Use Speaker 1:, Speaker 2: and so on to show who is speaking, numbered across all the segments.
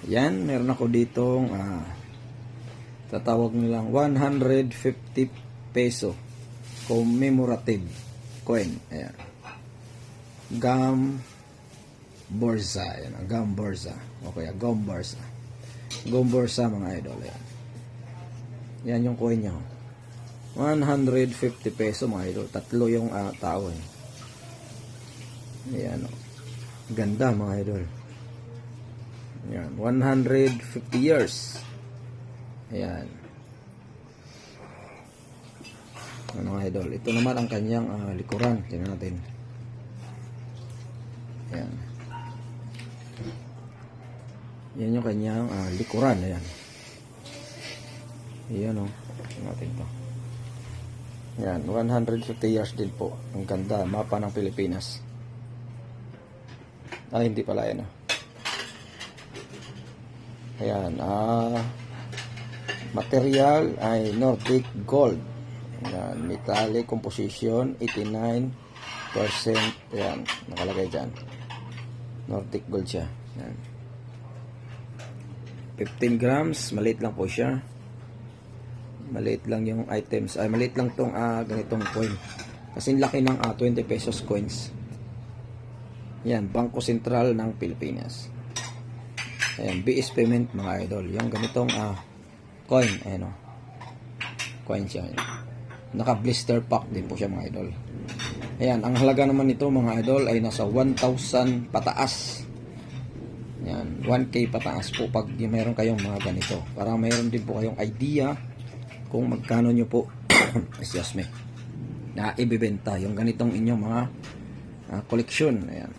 Speaker 1: Yan, meron ako ditong tatawag nilang 150 peso commemorative coin. Ayan. Gum Borsa. Ayan, Gum Borsa. Okay, Gum Borsa. Gum Borsa mga idol. Ayan. Yan yung coin niya. 150 peso mga idol. Tatlo yung tao eh. Ayan. Ganda mga idol. Ayan. 150 years. Ayan. Ano mga idol. Ito naman ang kanyang likuran. Tingnan natin. Ayan. Yan yung kanyang likuran. Ayan. Ayan o. Tingnan natin to. Ayan. 150 years din po. Ang ganda. Mapa ng Pilipinas. Hindi pala yan. Ayan. Material ay Nordic Gold. Ayan. Metallic composition 89%. Ayan. Nakalagay dyan. Nordic Gold siya. Ayan. 15 grams. Maliit lang po siya. Maliit lang yung items. Maliit lang tong ganitong coin. Kasi laki ng 20 pesos coins. Yan, Bangko Sentral ng Pilipinas. Ayan, BS Payment mga idol. Yung ganitong coin, ayan o. Coin siya. Naka blister pack din po siya mga idol. Ayan, ang halaga naman nito mga idol ay nasa 1,000 pataas. Ayan, 1K pataas po pag mayroon kayong mga ganito. Para mayroon din po kayong idea kung magkano nyo po excuse me, na ibibenta yung ganitong inyong mga collection. Ayan.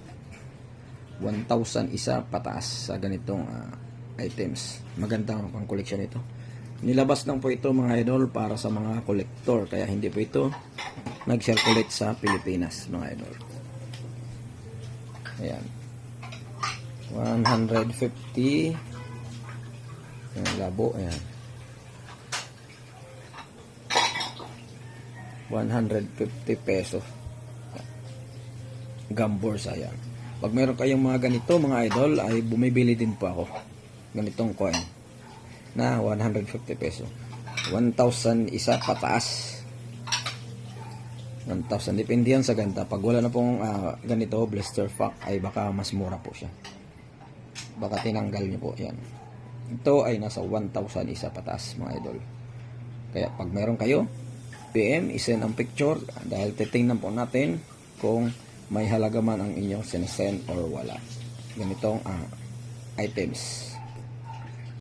Speaker 1: 1,000 isa pataas sa ganitong items. Magandang pang collection ito. Nilabas lang po ito mga idol para sa mga collector. Kaya hindi po ito nag-circulate sa Pilipinas mga idol. Ayan. 150. Ayan, labo. Ayan. 150 pesos. Gum Borsa. Ayan. Pag meron kayong mga ganito mga idol, ay bumibili din po ako. Ganitong coin na 150 peso. 1,000 isa pataas. 1,000. Depende yan sa ganda. Pag wala na pong ganito, blister pack, ay baka mas mura po siya. Baka tinanggal nyo po. Yan. Ito ay nasa 1,000 isa pataas mga idol. Kaya pag meron kayo, PM, isend ang picture dahil titingnan po natin kung may halaga man ang inyong sinesend or wala. Ganitong items.